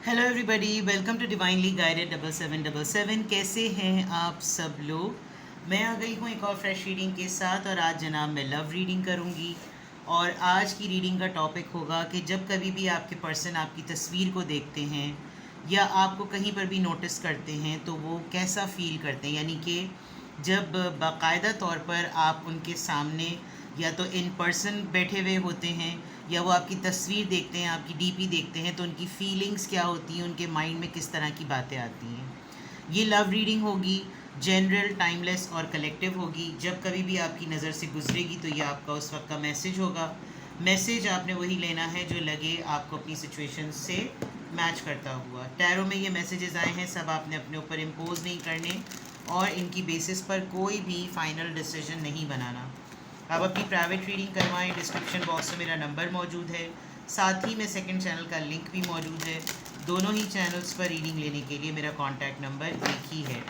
Hello everybody, welcome to divinely guided 7777। कैसे हैं आप सब लोग। मैं आ गई हूँ एक और फ्रेश रीडिंग के साथ और आज जनाब मैं लव रीडिंग करूँगी। और आज की रीडिंग का टॉपिक होगा कि जब कभी भी आपके पर्सन आपकी तस्वीर को देखते हैं या आपको कहीं पर भी नोटिस करते हैं तो वो कैसा फ़ील करते हैं, यानी कि जब बाकायदा तौर पर आप उनके सामने या तो इन पर्सन बैठे हुए होते हैं या वो आपकी तस्वीर देखते हैं, आपकी डीपी देखते हैं, तो उनकी फीलिंग्स क्या होती हैं, उनके माइंड में किस तरह की बातें आती हैं। ये लव रीडिंग होगी, जनरल, टाइमलेस और कलेक्टिव होगी। जब कभी भी आपकी नज़र से गुजरेगी तो ये आपका उस वक्त का मैसेज होगा। मैसेज आपने वही लेना है जो लगे आपको अपनी सिचुएशन से मैच करता हुआ। टैरो में ये मैसेजेस आए हैं, सब आपने अपने ऊपर इम्पोज नहीं करने और इनकी बेसिस पर कोई भी फाइनल डिसीजन नहीं बनाना। आप अपनी प्राइवेट रीडिंग करवाएं। डिस्क्रिप्शन बॉक्स में मेरा नंबर मौजूद है, साथ ही में सेकंड चैनल का लिंक भी मौजूद है। दोनों ही चैनल्स पर रीडिंग लेने के लिए मेरा कॉन्टैक्ट नंबर एक ही है।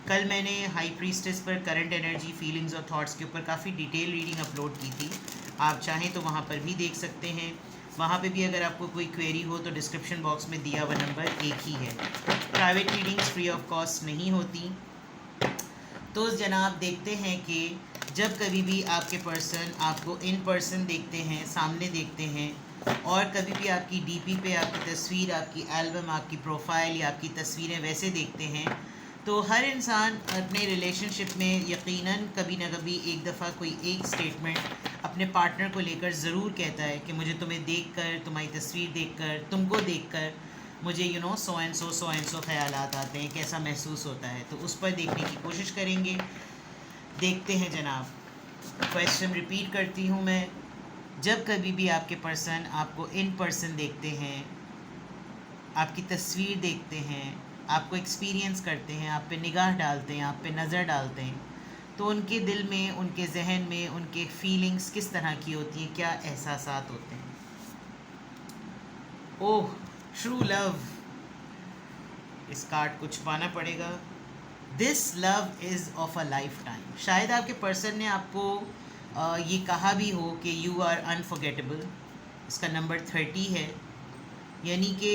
कल मैंने हाई प्रीस्टेस पर करंट एनर्जी, फीलिंग्स और थॉट्स के ऊपर काफ़ी डिटेल रीडिंग अपलोड की थी। आप चाहें तो वहाँ पर भी देख सकते हैं। वहाँ पे भी अगर आपको कोई क्वेरी हो तो डिस्क्रिप्शन बॉक्स में दिया हुआ नंबर एक ही है। Private readings free of cost नहीं होती। तो जनाब देखते हैं कि जब कभी भी आपके पर्सन आपको इन पर्सन देखते हैं, सामने देखते हैं, और कभी भी आपकी डीपी पे आपकी तस्वीर, आपकी एल्बम, आपकी प्रोफाइल या आपकी तस्वीरें वैसे देखते हैं, तो हर इंसान अपने रिलेशनशिप में यकीनन कभी ना कभी एक दफ़ा कोई एक स्टेटमेंट अपने पार्टनर को लेकर ज़रूर कहता है कि मुझे तुम्हें देखकर, तुम्हारी तस्वीर देखकर, तुमको देखकर मुझे सो एंड सो ख्यालात आते हैं, कैसा महसूस होता है। तो उस पर देखने की कोशिश करेंगे। देखते हैं जनाब। क्वेश्चन रिपीट करती हूँ मैं। जब कभी भी आपके पर्सन आपको इन पर्सन देखते हैं, आपकी तस्वीर देखते हैं, आपको एक्सपीरियंस करते हैं, आप पे निगाह डालते हैं, आप पे नज़र डालते हैं, तो उनके दिल में, उनके जहन में, उनके फीलिंग्स किस तरह की होती हैं, क्या एहसासात होते हैं। ओह, ट्रू लव। इस कार्ड को छुपाना पड़ेगा। This love is of a life time. शायद आपके पर्सन ने आपको ये कहा भी हो कि यू आर अनफॉरगेटेबल। इसका नंबर 30 है, यानी कि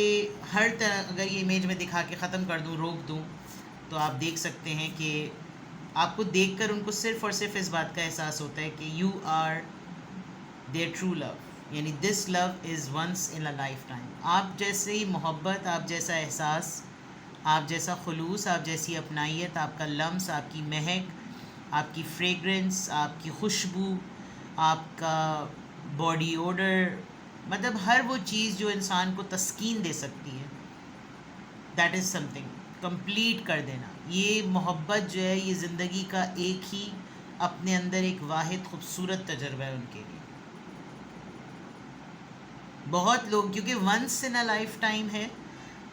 हर तरह, अगर ये इमेज में दिखा के ख़त्म कर दूँ, रोक दूँ, तो आप देख सकते हैं कि आपको देखकर उनको सिर्फ़ और सिर्फ इस बात का एहसास होता है कि you are their true love, यानी this love is once in a lifetime. आप जैसी मोहब्बत, आप जैसा एहसास, आप जैसा खुलूस, आप जैसी अपनाइयत, आपका लम्स, आपकी महक, आपकी फ्रेगरेंस, आपकी खुशबू, आपका बॉडी ओडर, मतलब हर वो चीज़ जो इंसान को तस्कीन दे सकती है, दैट इज़ समथिंग कंप्लीट कर देना। ये मोहब्बत जो है, ये ज़िंदगी का एक ही अपने अंदर एक वाहिद खूबसूरत तजर्बा है उनके लिए। बहुत लोग, क्योंकि once in a lifetime है,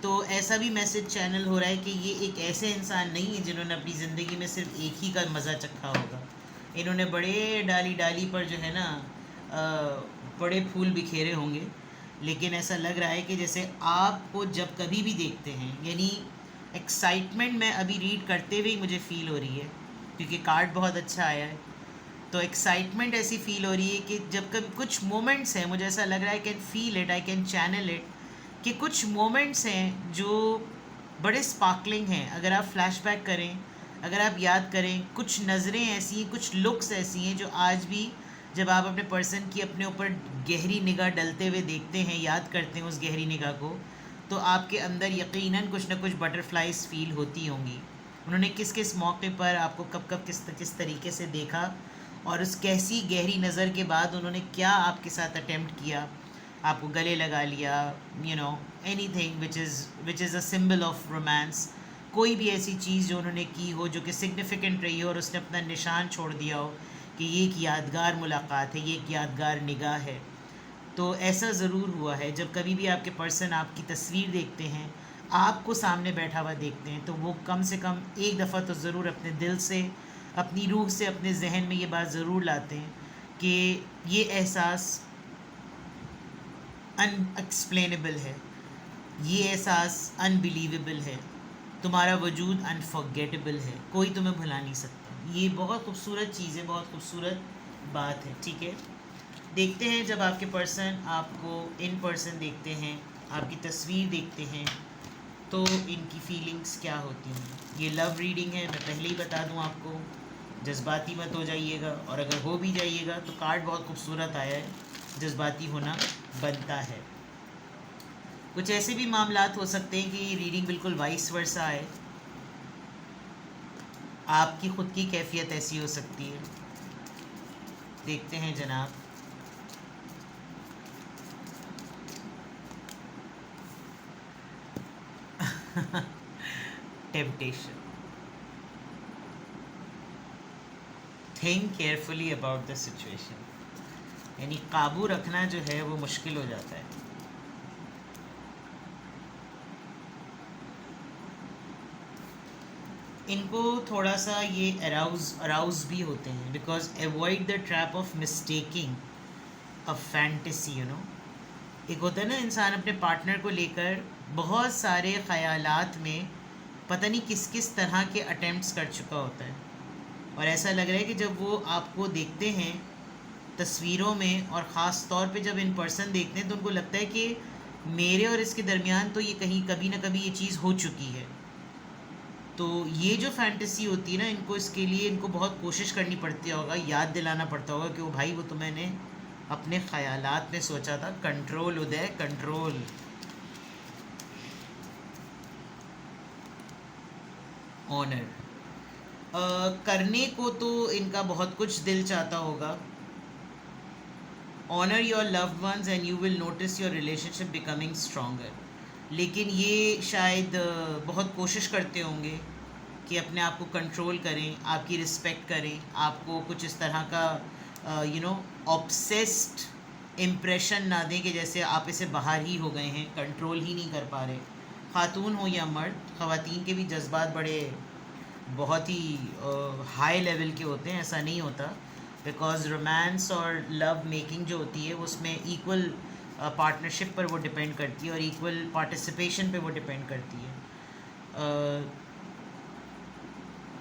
तो ऐसा भी मैसेज चैनल हो रहा है कि ये एक ऐसे इंसान नहीं है जिन्होंने अपनी ज़िंदगी में सिर्फ एक ही का मज़ा चखा होगा। इन्होंने बड़े डाली डाली पर जो है ना बड़े फूल बिखेरे होंगे, लेकिन ऐसा लग रहा है कि जैसे आपको जब कभी भी देखते हैं, यानी एक्साइटमेंट मैं अभी रीड करते हुए ही मुझे फ़ील हो रही है, क्योंकि कार्ड बहुत अच्छा आया है। तो एक्साइटमेंट ऐसी फ़ील हो रही है कि जब कभी कुछ मोमेंट्स हैं, मुझे ऐसा लग रहा है, I can feel it, I can channel it, कि कुछ मोमेंट्स हैं जो बड़े स्पार्कलिंग हैं। अगर आप फ्लैशबैक करें, अगर आप याद करें, कुछ नज़रें ऐसी हैं, कुछ लुक्स ऐसी हैं जो आज भी जब आप अपने पर्सन की अपने ऊपर गहरी निगाह डलते हुए देखते हैं, याद करते हैं उस गहरी निगाह को, तो आपके अंदर यकीनन कुछ ना कुछ बटरफ्लाइज फील होती होंगी। उन्होंने किस किस मौके पर आपको कब कब किस तरीके से देखा, और उस कैसी गहरी नज़र के बाद उन्होंने क्या आपके साथ अटेम्प्ट किया, आपको गले लगा लिया, any thing which is a symbol of romance. कोई भी ऐसी चीज़ जो उन्होंने की हो जो कि सिग्निफिकेंट रही हो और उसने अपना निशान छोड़ दिया हो कि ये एक यादगार मुलाकात है, ये एक यादगार निगाह है। तो ऐसा ज़रूर हुआ है, जब कभी भी आपके पर्सन आपकी तस्वीर देखते हैं, आपको सामने बैठा हुआ देखते हैं, तो वो कम से कम एक दफ़ा तो ज़रूर अपने दिल से, अपनी रूह से, अपने जहन में ये बात ज़रूर लाते हैं कि ये एहसास अनएक्सप्लेनेबल है, ये एहसास अनबिलीवेबल है, तुम्हारा वजूद अनफॉरगेटेबल है, कोई तुम्हें भुला नहीं सकता। ये बहुत खूबसूरत चीज़ है, बहुत खूबसूरत बात है। ठीक है, देखते हैं जब आपके पर्सन आपको इन पर्सन देखते हैं आपकी तस्वीर देखते हैं तो इनकी फीलिंग्स क्या होती हैं। ये लव रीडिंग है, मैं पहले ही बता दूं आपको, जज्बाती मत हो जाइएगा, और अगर हो भी जाइएगा तो कार्ड बहुत खूबसूरत आया है, जज्बाती होना बनता है। कुछ ऐसे भी मामलात हो सकते हैं कि रीडिंग बिल्कुल वाइस वर्सा है, आपकी ख़ुद की कैफियत ऐसी हो सकती है। देखते हैं जनाब। Temptation. Think carefully about the situation, यानी काबू रखना जो है वो मुश्किल हो जाता है। इनको थोड़ा सा ये अराउज भी होते हैं, because avoid the trap of mistaking a fantasy, you know. एक होता है ना, इंसान अपने पार्टनर को लेकर बहुत सारे ख़यालात में पता नहीं किस किस तरह के अटेम्प्ट्स कर चुका होता है, और ऐसा लग रहा है कि जब वो आपको देखते हैं तस्वीरों में, और ख़ास तौर पे जब इन पर्सन देखते हैं, तो उनको लगता है कि मेरे और इसके दरमियान तो ये कहीं कभी ना कभी ये चीज़ हो चुकी है। तो ये जो फैंटेसी होती है ना, इनको इसके लिए इनको बहुत कोशिश करनी पड़ती होगा, याद दिलाना पड़ता होगा कि वो भाई वो तो मैंने अपने ख़यालात में सोचा था। कंट्रोल उदय, कंट्रोल। ऑनर करने को तो इनका बहुत कुछ दिल चाहता होगा। Honour your loved ones and you will notice your relationship becoming stronger. लेकिन ये शायद बहुत कोशिश करते होंगे कि अपने आप को कंट्रोल करें, आपकी रिस्पेक्ट करें, आपको कुछ इस तरह का ऑब्सेस्ड इम्प्रेशन ना दें कि जैसे आप इसे बाहर ही हो गए हैं, कंट्रोल ही नहीं कर पा रहे। ख़ातून हो या मर्द, ख़वातीन के भी जज्बात बड़े बहुत ही हाई लेवल के होते हैं, ऐसा नहीं होता। बिकॉज रोमांस और लव मेकिंग जो होती है उसमें इक्वल पार्टनरशिप पर वो डिपेंड करती है, और इक्वल पार्टिसिपेशन पे वो डिपेंड करती है।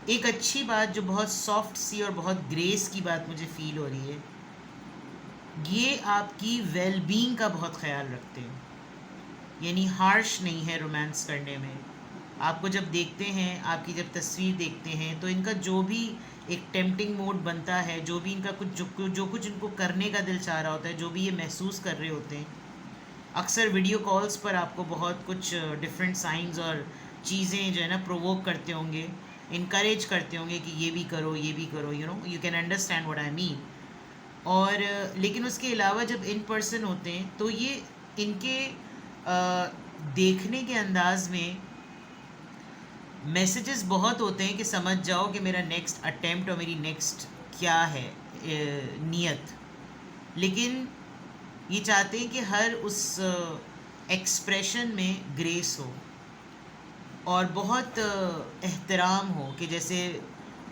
एक अच्छी बात जो बहुत सॉफ्ट सी और बहुत ग्रेस की बात मुझे फ़ील हो रही है, ये आपकी वेलबींग का बहुत ख्याल रखते हैं, यानी हार्श नहीं है रोमांस करने में। आपको जब देखते हैं, आपकी जब तस्वीर देखते हैं, तो इनका जो भी एक टेम्पटिंग मोड बनता है, जो भी इनका कुछ जो कुछ इनको करने का दिल चाह रहा होता है, जो भी ये महसूस कर रहे होते हैं, अक्सर वीडियो कॉल्स पर आपको बहुत कुछ डिफरेंट साइंस और चीज़ें जो है ना प्रोवोक करते होंगे, इनकरेज करते होंगे कि ये भी करो, ये भी करो, you know, you can understand what I mean. और लेकिन उसके अलावा जब इन पर्सन होते हैं तो ये इनके देखने के अंदाज में मैसेजेस बहुत होते हैं कि समझ जाओ कि मेरा नेक्स्ट अटेम्प्ट और मेरी नेक्स्ट क्या है नीयत। लेकिन ये चाहते हैं कि हर उस एक्सप्रेशन में ग्रेस हो और बहुत एहतराम हो, कि जैसे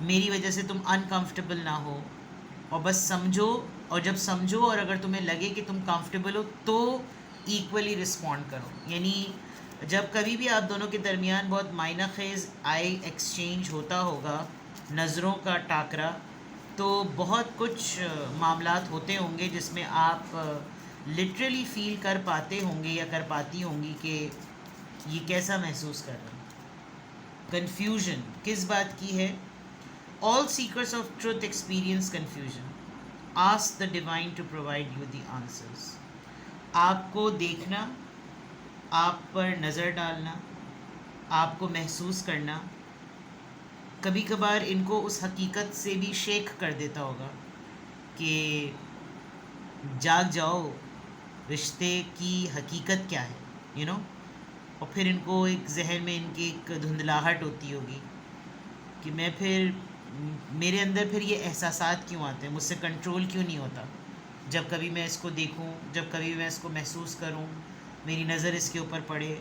मेरी वजह से तुम अनकंफर्टेबल ना हो, और बस समझो, और जब समझो और अगर तुम्हें लगे कि तुम कंफर्टेबल हो तो इक्वली रिस्पॉन्ड करो। यानी जब कभी भी आप दोनों के दरमियान बहुत मायना खेज आई एक्सचेंज होता होगा, नज़रों का टाकरा, तो बहुत कुछ मामलात होते होंगे जिसमें आप लिटरली फील कर पाते होंगे या कर पाती होंगी कि ये कैसा महसूस कर रहे हैं। कन्फ्यूजन किस बात की है? All seekers of truth experience confusion. Ask the divine to provide you the answers. आपको देखना, आप पर नज़र डालना, आपको महसूस करना, कभी कभार इनको उस हकीकत से भी शेक कर देता होगा कि जाग जाओ, रिश्ते की हकीकत क्या है, यू नो। और फिर इनको एक जहन में इनकी एक धुंधलाहट होती होगी कि मैं फिर मेरे अंदर फिर ये एहसासात क्यों आते हैं, मुझसे कंट्रोल क्यों नहीं होता। जब कभी मैं इसको देखूं, जब कभी मैं इसको महसूस करूं, मेरी नज़र इसके ऊपर पड़े।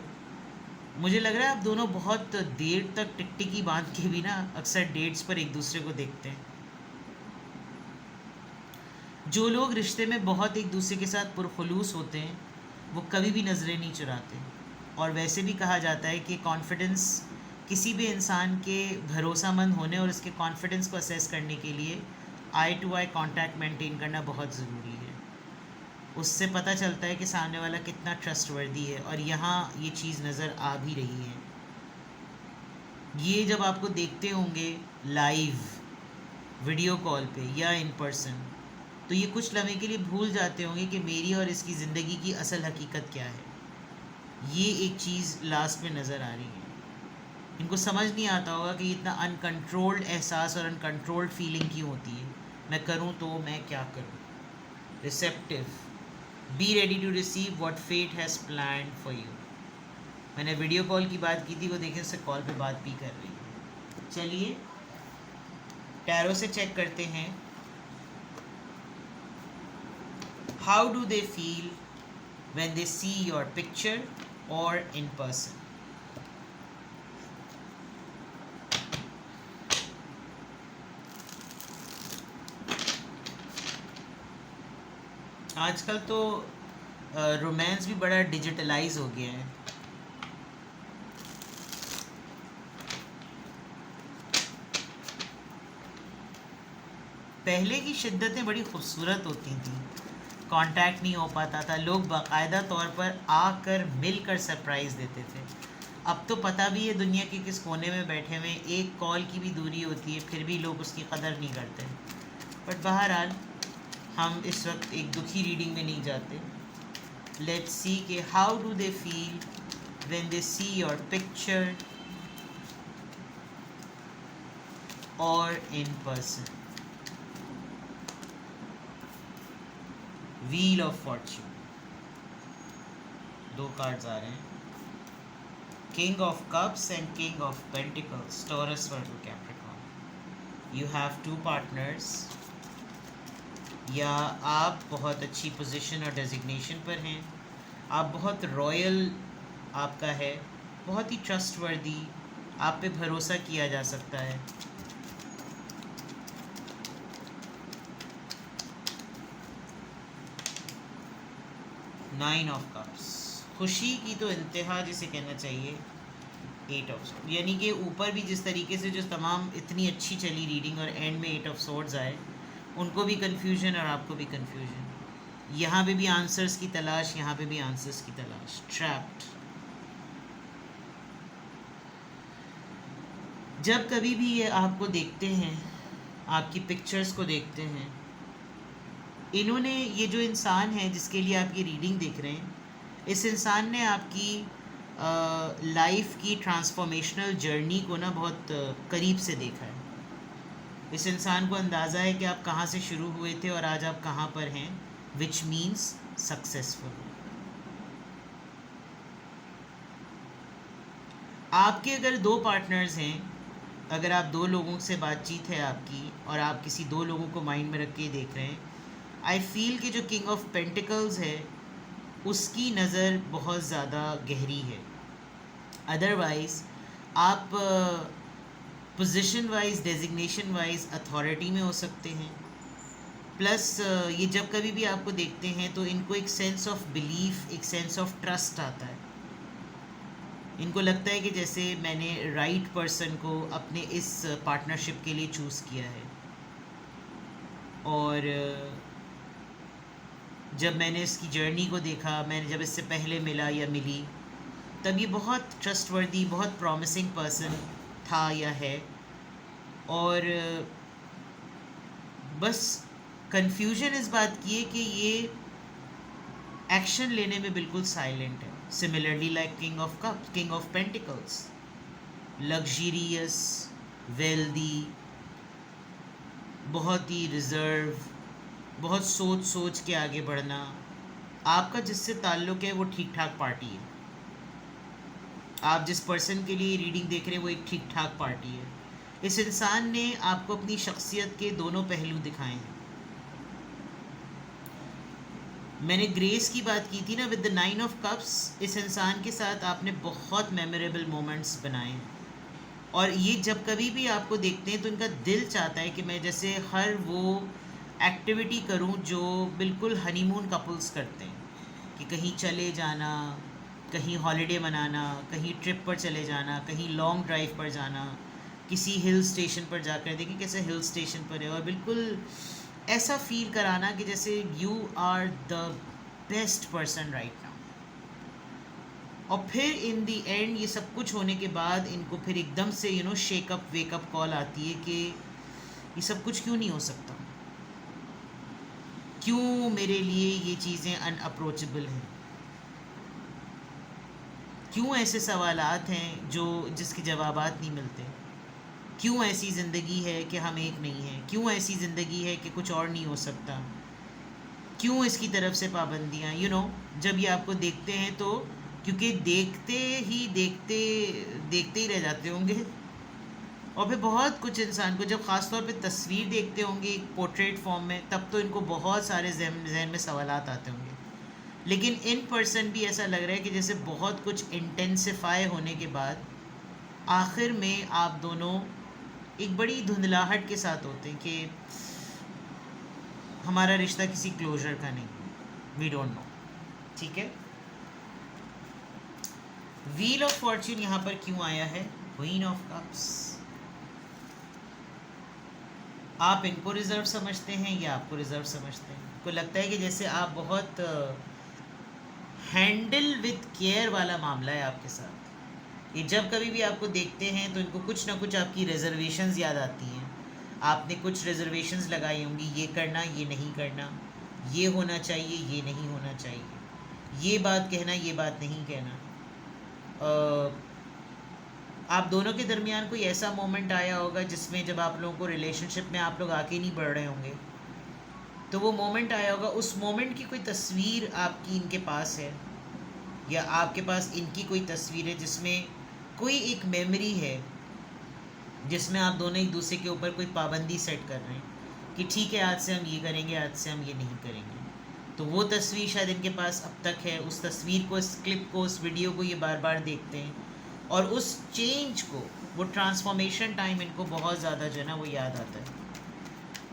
मुझे लग रहा है आप दोनों बहुत देर तक टिकटिकी बांध के भी ना अक्सर डेट्स पर एक दूसरे को देखते हैं। जो लोग रिश्ते में बहुत एक दूसरे के साथ पुरखुलूस होते हैं वो कभी भी नज़रें नहीं चुराते। और वैसे भी कहा जाता है कि कॉन्फिडेंस किसी भी इंसान के भरोसामंद होने और उसके कॉन्फिडेंस को असेस करने के लिए आई टू आई कांटेक्ट मेंटेन करना बहुत ज़रूरी है। उससे पता चलता है कि सामने वाला कितना ट्रस्टवर्दी है, और यहाँ ये चीज़ नज़र आ भी रही है। ये जब आपको देखते होंगे लाइव वीडियो कॉल पे या इन पर्सन, तो ये कुछ लम्हे के लिए भूल जाते होंगे कि मेरी और इसकी ज़िंदगी की असल हकीकत क्या है। ये एक चीज़ लास्ट में नज़र आ रही है। इनको समझ नहीं आता होगा कि इतना अनकंट्रोल्ड एहसास और अनकंट्रोल्ड फीलिंग क्यों होती है। मैं करूँ तो मैं क्या करूँ। Receptive, be ready to receive what fate has planned for you. मैंने वीडियो कॉल की बात की थी, वो देखें उससे कॉल पे बात भी कर रही है। चलिए टैरो से चेक करते हैं, how do they feel when they see your picture or in person. आजकल तो रोमांस भी बड़ा डिजिटलाइज हो गया है। पहले की शिद्दतें बड़ी खूबसूरत होती थी, कांटेक्ट नहीं हो पाता था, लोग बाकायदा तौर पर आकर मिलकर सरप्राइज़ देते थे। अब तो पता भी है दुनिया के किस कोने में बैठे हुए, एक कॉल की भी दूरी होती है, फिर भी लोग उसकी कदर नहीं करते। बट बहरहाल हम इस वक्त एक दुखी रीडिंग में नहीं जाते। लेट्स सी कि how do they feel when they see your picture or in person. Wheel of fortune, दो कार्ड्स आ रहे हैं, king of cups and king of pentacles, Taurus Virgo Capricorn. You have two partners, या आप बहुत अच्छी position और designation पर हैं, आप बहुत रॉयल आपका है, बहुत ही ट्रस्टवर्दी, आप पे भरोसा किया जा सकता है। नाइन ऑफ कप्स, खुशी की तो इंतहा जिसे कहना चाहिए। एट ऑफ सोर्ड्स, यानी कि ऊपर भी जिस तरीके से जो तमाम इतनी अच्छी चली रीडिंग और एंड में एट ऑफ सोर्ड्स आए, उनको भी कन्फ्यूजन और आपको भी कन्फ्यूजन। यहाँ पे भी आंसर्स की तलाश, यहाँ पे भी आंसर्स की तलाश। ट्रैप्ड, जब कभी भी ये आपको देखते हैं, आपकी पिक्चर्स को देखते हैं, इन्होंने, ये जो इंसान है जिसके लिए आप ये रीडिंग देख रहे हैं, इस इंसान ने आपकी लाइफ की ट्रांसफॉर्मेशनल जर्नी को ना बहुत करीब से देखा है। इस इंसान को अंदाज़ा है कि आप कहाँ से शुरू हुए थे और आज आप कहाँ पर हैं, विच मीन्स सक्सेसफुल। आपके अगर दो पार्टनर्स हैं, अगर आप दो लोगों से बातचीत है आपकी और आप किसी दो लोगों को माइंड में रख के देख रहे हैं, आई फील कि जो किंग ऑफ पेंटिकल्स है उसकी नज़र बहुत ज़्यादा गहरी है। अदरवाइज़ आप position wise, designation wise authority में हो सकते हैं। प्लस ये जब कभी भी आपको देखते हैं तो इनको एक सेंस ऑफ बिलीफ, एक सेंस ऑफ ट्रस्ट आता है। इनको लगता है कि जैसे मैंने राइट पर्सन को अपने इस पार्टनरशिप के लिए चूज़ किया है। और जब मैंने इसकी जर्नी को देखा, मैंने जब इससे पहले मिला या मिली, तब ये बहुत ट्रस्टवर्दी, बहुत प्रॉमिसिंग पर्सन था या है। और बस कंफ्यूजन इस बात की है कि ये एक्शन लेने में बिल्कुल साइलेंट है। Similarly like king of cups, king of pentacles, luxurious, wealthy, बहुत ही रिजर्व, बहुत सोच सोच के आगे बढ़ना। आपका जिससे ताल्लुक़ है वो ठीक ठाक पार्टी है। आप जिस पर्सन के लिए रीडिंग देख रहे हैं वो एक ठीक ठाक पार्टी है। इस इंसान ने आपको अपनी शख्सियत के दोनों पहलू दिखाए हैं। मैंने ग्रेस की बात की थी ना with the nine of cups. इस इंसान के साथ आपने बहुत मेमोरेबल मोमेंट्स बनाए हैं, और ये जब कभी भी आपको देखते हैं तो इनका दिल चाहता है कि मैं जैसे हर वो एक्टिविटी करूं जो बिल्कुल हनीमून कपल्स करते हैं, कि कहीं चले जाना, कहीं हॉलिडे मनाना, कहीं ट्रिप पर चले जाना, कहीं लॉन्ग ड्राइव पर जाना, किसी हिल स्टेशन पर जाकर देखिए कैसे हिल स्टेशन पर है, और बिल्कुल ऐसा फील कराना कि जैसे you are the best person right now. और फिर इन दी एंड ये सब कुछ होने के बाद इनको फिर एकदम से शेकअप वेकअप कॉल आती है कि ये सब कुछ क्यों नहीं हो सकता, क्यों मेरे लिए ये चीज़ें अनअप्रोचेबल हैं, क्यों ऐसे सवालात हैं जिसके जवाबात नहीं मिलते, क्यों ऐसी ज़िंदगी है कि हम एक नहीं हैं, क्यों ऐसी ज़िंदगी है कि कुछ और नहीं हो सकता, क्यों इसकी तरफ से पाबंदियाँ। जब ये आपको देखते हैं तो क्योंकि देखते ही रह जाते होंगे। और फिर बहुत कुछ इंसान को जब ख़ास तौर पे तस्वीर देखते होंगे एक पोर्ट्रेट फॉर्म में, तब तो इनको बहुत सारे जहन में सवालात आते होंगे। लेकिन इन पर्सन भी ऐसा लग रहा है कि जैसे बहुत कुछ इंटेंसिफाई होने के बाद आखिर में आप दोनों एक बड़ी धुंधलाहट के साथ होते हैं कि हमारा रिश्ता किसी क्लोजर का नहीं, वी डोंट नो। ठीक है, व्हील ऑफ फॉर्च्यून यहाँ पर क्यों आया है, क्वीन ऑफ कप्स। आप इनको रिजर्व समझते हैं या आपको रिजर्व समझते हैं? को लगता है कि जैसे आप बहुत हैंडल विथ केयर वाला मामला है आपके साथ। ये जब कभी भी आपको देखते हैं तो इनको कुछ ना कुछ आपकी रिजर्वेशंस याद आती हैं। आपने कुछ रिजर्वेशंस लगाई होंगी, ये करना, ये नहीं करना, ये होना चाहिए, ये नहीं होना चाहिए, ये बात कहना, ये बात नहीं कहना। आप दोनों के दरमियान कोई ऐसा मोमेंट आया होगा जिसमें जब आप लोगों को रिलेशनशिप में आप लोग आगे नहीं बढ़ रहे होंगे, तो वो मोमेंट आया होगा, उस मोमेंट की कोई तस्वीर आपकी इनके पास है या आपके पास इनकी कोई तस्वीर है जिसमें कोई एक मेमोरी है जिसमें आप दोनों एक दूसरे के ऊपर कोई पाबंदी सेट कर रहे हैं कि ठीक है आज से हम ये करेंगे, आज से हम ये नहीं करेंगे। तो वो तस्वीर शायद इनके पास अब तक है। उस तस्वीर को, इस क्लिप को, उस वीडियो को ये बार बार देखते हैं और उस चेंज को, वो ट्रांसफॉर्मेशन टाइम इनको बहुत ज़्यादा जो है ना वो याद आता है।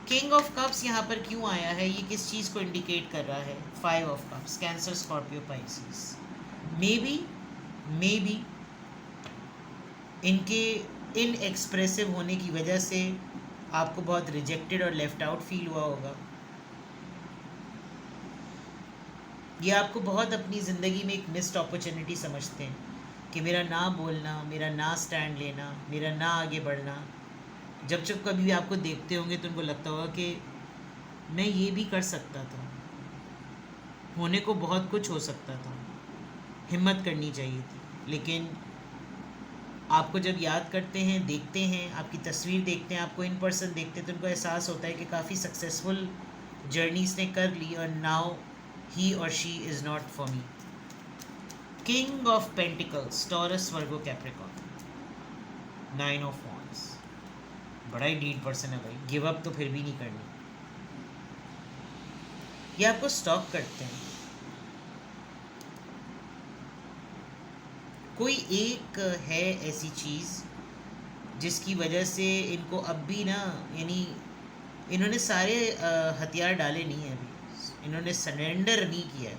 किंग ऑफ कप्स यहाँ पर क्यों आया है, ये किस चीज़ को इंडिकेट कर रहा है? 5 of cups, cancer, Scorpio, Pisces. May be इनके इनएक्सप्रेसिव होने की वजह से आपको बहुत रिजेक्टेड और लेफ्ट आउट फील हुआ होगा। ये आपको बहुत अपनी ज़िंदगी में एक मिस्ड अपॉर्चुनिटी समझते हैं कि मेरा ना बोलना, मेरा ना स्टैंड लेना, मेरा ना आगे बढ़ना। जब कभी भी आपको देखते होंगे तो उनको लगता होगा कि मैं ये भी कर सकता था, होने को बहुत कुछ हो सकता था, हिम्मत करनी चाहिए थी। लेकिन आपको जब याद करते हैं, देखते हैं, आपकी तस्वीर देखते हैं, आपको इन पर्सन देखते हैं, तो उनको एहसास होता है कि काफ़ी सक्सेसफुल जर्नीज ने कर ली और नाउ ही और she is not for me. King of pentacles, Taurus, Virgo, Capricorn, 9 of wands. बड़ा ही डीड पर्सन है भाई, गिव अप तो फिर भी नहीं करनी। ये आपको स्टॉक करते हैं। कोई एक है ऐसी चीज़ जिसकी वजह से इनको अब भी ना, यानी इन्होंने सारे हथियार डाले नहीं हैं अभी, इन्होंने सरेंडर नहीं किया है।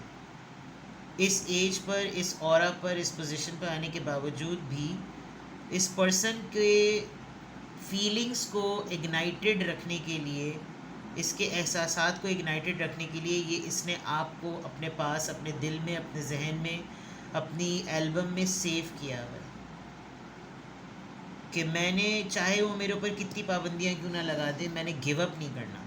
इस एज पर, इस ऑरा पर, इस पोजीशन पर आने के बावजूद भी इस पर्सन के फीलिंग्स को इग्नाइटेड रखने के लिए, इसके एहसासात को इग्नाइटेड रखने के लिए ये इसने आपको अपने पास, अपने दिल में, अपने जहन में, अपनी एल्बम में सेव किया हुआ है कि मैंने, चाहे वो मेरे ऊपर कितनी पाबंदियाँ क्यों ना लगा दे, मैंने गिव अप नहीं करना।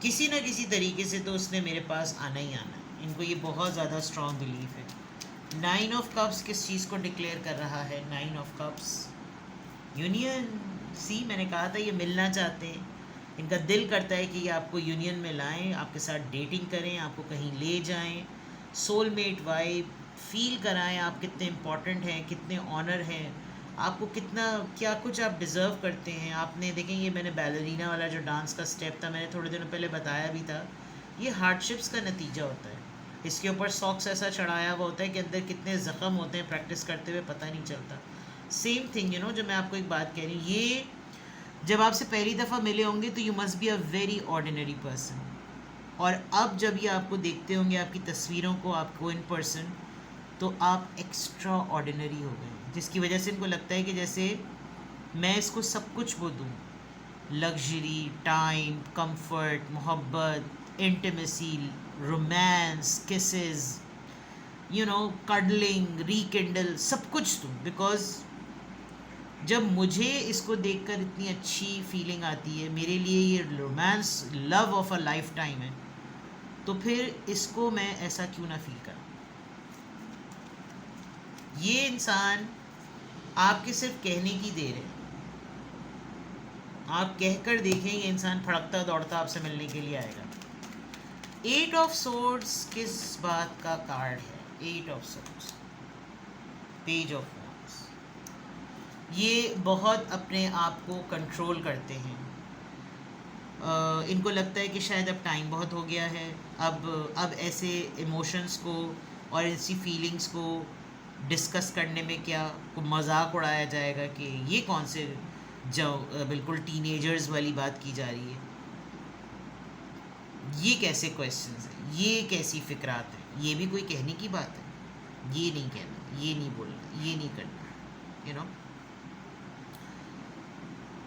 किसी ना किसी तरीके से तो उसने मेरे पास आना ही आना है। इनको ये बहुत ज़्यादा स्ट्रॉन्ग बिलीफ है। 9 ऑफ कप्स किस चीज़ को डिक्लेयर कर रहा है? 9 ऑफ कप्स यूनियन। सी, मैंने कहा था ये मिलना चाहते हैं, इनका दिल करता है कि ये आपको यूनियन में लाएं, आपके साथ डेटिंग करें, आपको कहीं ले जाएं, सोलमेट वाइब फील कराएं, आप कितने इम्पॉर्टेंट हैं, कितने ऑनर हैं, आपको कितना क्या कुछ आप डिज़र्व करते हैं। आपने देखें, ये मैंने बैलरीना वाला जो डांस का स्टेप था, मैंने थोड़े दिनों पहले बताया भी था, ये हार्डशिप्स का नतीजा होता है। इसके ऊपर सॉक्स ऐसा चढ़ाया हुआ होता है कि अंदर कितने ज़ख्म होते हैं प्रैक्टिस करते हुए पता नहीं चलता। सेम थिंग जो मैं आपको एक बात कह रही हूँ, ये जब आपसे पहली दफ़ा मिले होंगे तो you must be a very ordinary person, और अब जब ये आपको देखते होंगे, आपकी तस्वीरों को, आपको इन पर्सन, तो आप एक्स्ट्रा ऑर्डिनरी हो गए, जिसकी वजह से इनको लगता है कि जैसे मैं इसको सब कुछ वो दूँ, लग्जरी, टाइम, कंफर्ट, मोहब्बत, intimacy, romance, kisses, you know, cuddling, rekindle, सब कुछ दूँ, बिकॉज जब मुझे इसको देखकर इतनी अच्छी फीलिंग आती है, मेरे लिए ये romance love of a lifetime है, तो फिर इसको मैं ऐसा क्यों ना फील करूं। ये इंसान आपके सिर्फ कहने की देर है, आप कहकर देखें, ये इंसान फड़कता दौड़ता आपसे मिलने के लिए आएगा। 8 ऑफ सोर्ड्स किस बात का कार्ड है? 8 of swords, page of wands. ये बहुत अपने आप को कंट्रोल करते हैं। इनको लगता है कि शायद अब टाइम बहुत हो गया है, अब ऐसे इमोशंस को और ऐसी फीलिंग्स को डिस्कस करने में क्या को मजाक उड़ाया जाएगा कि ये कौन से जो बिल्कुल टीनेजर्स वाली बात की जा रही है, ये कैसे क्वेश्चंस हैं, ये कैसी फिक्रात है, ये भी कोई कहने की बात है? ये नहीं कहना, ये नहीं बोलना, ये नहीं करना, यू नो।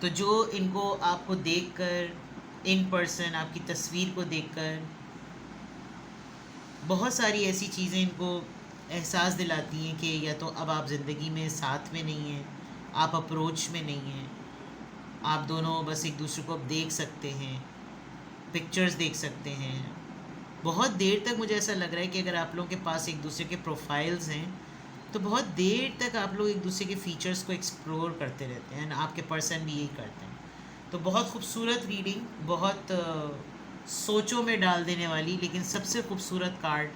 तो जो इनको आपको देखकर, इन पर्सन आपकी तस्वीर को देखकर बहुत सारी ऐसी चीज़ें इनको एहसास दिलाती हैं कि या तो अब आप ज़िंदगी में साथ में नहीं हैं, आप अप्रोच में नहीं हैं, आप दोनों बस एक दूसरे को अब देख सकते हैं, पिक्चर्स देख सकते हैं। बहुत देर तक मुझे ऐसा लग रहा है कि अगर आप लोगों के पास एक दूसरे के प्रोफाइल्स हैं तो बहुत देर तक आप लोग एक दूसरे के फ़ीचर्स को एक्सप्लोर करते रहते हैं, आपके पर्सन भी यही करते हैं। तो बहुत खूबसूरत रीडिंग, बहुत सोचों में डाल देने वाली, लेकिन सबसे खूबसूरत card,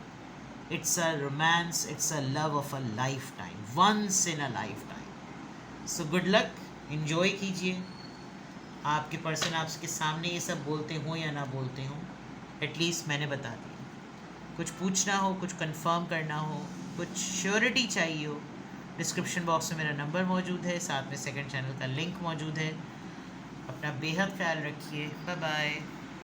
it's a romance, it's a love of a lifetime, once in a lifetime. So good luck, enjoy कीजिए। आपके पर्सन आपके सामने ये सब बोलते हों या ना बोलते हों, एटलीस्ट मैंने बता दिया। कुछ पूछना हो, कुछ कंफर्म करना हो, कुछ श्योरिटी चाहिए हो, डिस्क्रिप्शन बॉक्स में मेरा नंबर मौजूद है, साथ में सेकंड चैनल का लिंक मौजूद है। अपना बेहद ख्याल रखिए, बाय बाय।